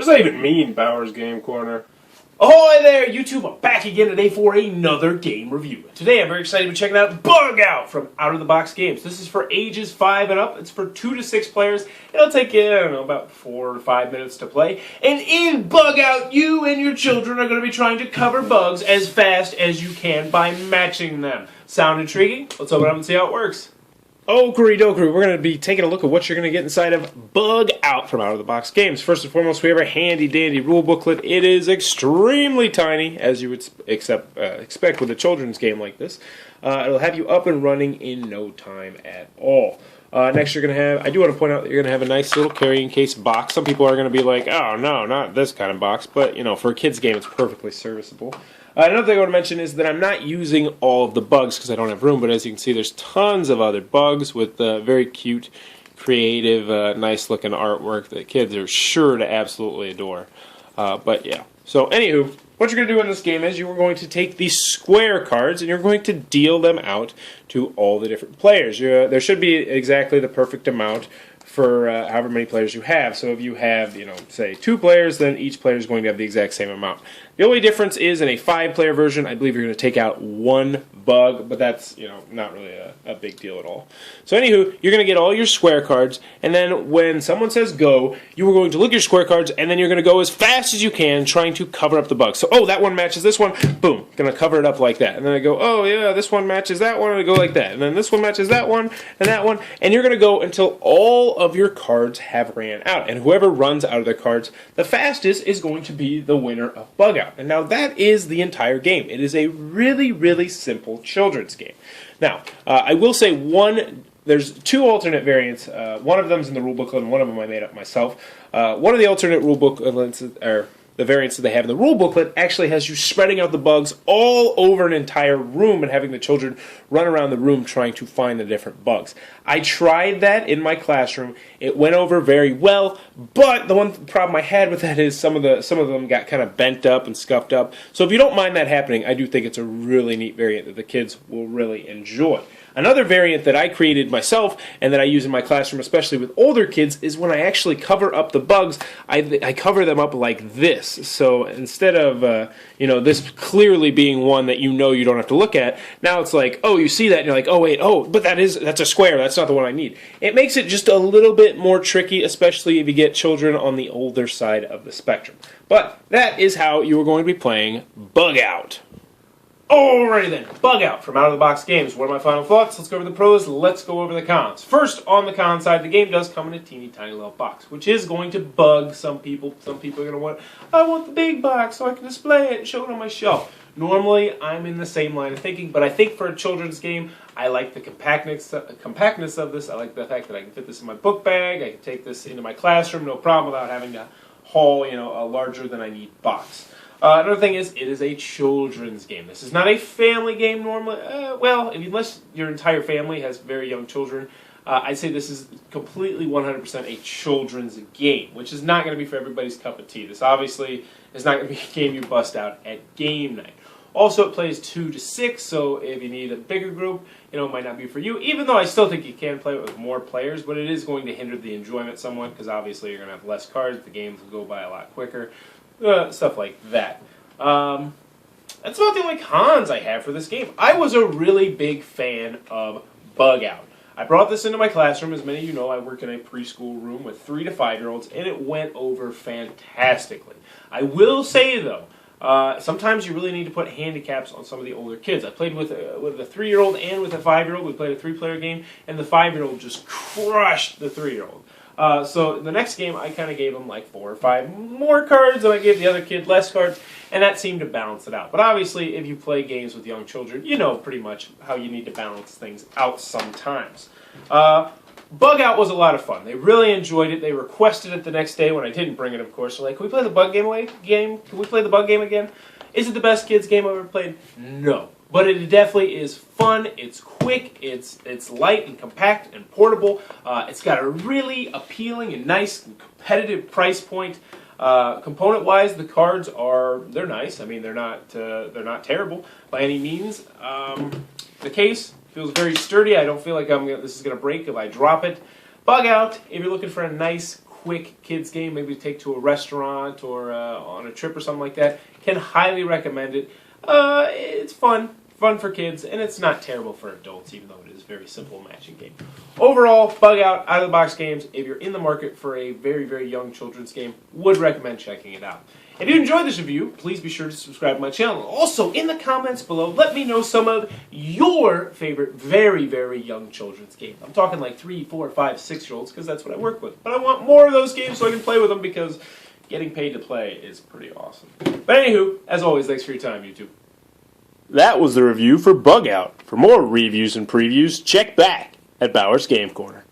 does that even mean, Bowers Game Corner? Ahoy there, YouTube! I'm back again today for another game review. Today I'm very excited to be checking out Bug Out from Out of the Box Games. This is for ages 5 and up. It's for 2 to 6 players. It'll take you, I don't know, about 4 to 5 minutes to play. And in Bug Out, you and your children are going to be trying to cover bugs as fast as you can by matching them. Sound intriguing? Let's open it up and see how it works. Okery dokery, we're going to be taking a look at what you're going to get inside of Bug Out from Out of the Box Games. First and foremost, we have a handy dandy rule booklet. It is extremely tiny, as you would expect with a children's game like this. It'll have you up and running in no time at all. Next, you're going to have, I do want to point out that you're going to have a nice little carrying case box. Some people are going to be like, oh no, not this kind of box, but you know, for a kid's game, it's perfectly serviceable. Another thing I want to mention is that I'm not using all of the bugs because I don't have room, but as you can see, there's tons of other bugs with very cute, creative, nice-looking artwork that kids are sure to absolutely adore. But yeah, so anywho, what you're going to do in this game is you're going to take these square cards and you're going to deal them out to all the different players. There should be exactly the perfect amount for however many players you have. So if you have, you know, say 2 players, then each player is going to have the exact same amount. The only difference is in a 5-player version, I believe you're going to take out 1 bug, but that's, you know, not really a big deal at all. So anywho, you're going to get all your square cards, and then when someone says go, you are going to look at your square cards, and then you're going to go as fast as you can trying to cover up the bugs. So, oh, that one matches this one, boom, going to cover it up like that. And then I go, oh yeah, this one matches that one, and I go like that. And then this one matches that one, and you're going to go until all of your cards have ran out. And whoever runs out of their cards the fastest is going to be the winner of Bug Out. And now that is the entire game. It is a really, really simple children's game. Now, I will say there's 2 alternate variants. One of them is in the rule booklet, and one of them I made up myself. One of the alternate rule booklets, or the variants that they have in the rule booklet, actually has you spreading out the bugs all over an entire room and having the children run around the room trying to find the different bugs. I tried that in my classroom. It went over very well, but the one problem I had with that is some of them got kind of bent up and scuffed up. So if you don't mind that happening, I do think it's a really neat variant that the kids will really enjoy. Another variant that I created myself and that I use in my classroom, especially with older kids, is when I actually cover up the bugs, I cover them up like this. So instead of this clearly being one that you know you don't have to look at, now it's like, oh, you see that, and you're like, oh wait, oh, but that's a square, that's not the one I need. It makes it just a little bit more tricky, especially if you get children on the older side of the spectrum. But that is how you are going to be playing Bug Out. Alrighty then, Bug Out from Out of the Box Games. What are my final thoughts? Let's go over the pros, let's go over the cons. First, on the con side, the game does come in a teeny tiny little box, which is going to bug some people. Some people are going to want, I want the big box so I can display it and show it on my shelf. Normally, I'm in the same line of thinking, but I think for a children's game, I like the compactness of this. I like the fact that I can fit this in my book bag, I can take this into my classroom, no problem, without having to haul, a larger than I need box. Another thing is, it is a children's game. This is not a family game normally. Unless your entire family has very young children, I'd say this is completely 100% a children's game, which is not going to be for everybody's cup of tea. This obviously is not going to be a game you bust out at game night. Also, it plays 2 to 6, so if you need a bigger group, it might not be for you, even though I still think you can play it with more players, but it is going to hinder the enjoyment somewhat, because obviously you're going to have less cards, the games will go by a lot quicker. Stuff like that. That's about the only cons I have for this game. I was a really big fan of Bug Out. I brought this into my classroom. As many of you know, I work in a preschool room with 3 to 5-year-olds, and it went over fantastically. I will say, though, sometimes you really need to put handicaps on some of the older kids. I played with a 3-year-old and with a 5-year-old. We played a 3-player game, and the 5-year-old just crushed the 3-year-old. So the next game, I kind of gave him like 4 or 5 more cards, and I gave the other kid less cards, and that seemed to balance it out. But obviously, if you play games with young children, you know pretty much how you need to balance things out sometimes. Bug Out was a lot of fun. They really enjoyed it. They requested it the next day when I didn't bring it, of course. They're like, can we play the bug game? Can we play the bug game again? Is it the best kids game I've ever played? No. But it definitely is fun, it's quick, it's light and compact and portable. It's got a really appealing and nice and competitive price point. Component-wise, the cards they're nice. I mean, they're not terrible by any means. The case feels very sturdy. I don't feel like this is going to break if I drop it. Bug Out, if you're looking for a nice, quick kids game, maybe to take to a restaurant or on a trip or something like that, can highly recommend it. It's fun for kids, and it's not terrible for adults, even though it is a very simple matching game. Overall, Bug Out, out-of-the-box games, if you're in the market for a very, very young children's game, would recommend checking it out. If you enjoyed this review, please be sure to subscribe to my channel. Also, in the comments below, let me know some of your favorite very, very young children's games. I'm talking like 3, 4, 5, 6-year-olds, because that's what I work with. But I want more of those games so I can play with them, because getting paid to play is pretty awesome. But anywho, as always, thanks for your time, YouTube. That was the review for Bug Out. For more reviews and previews, check back at Bauer's Game Corner.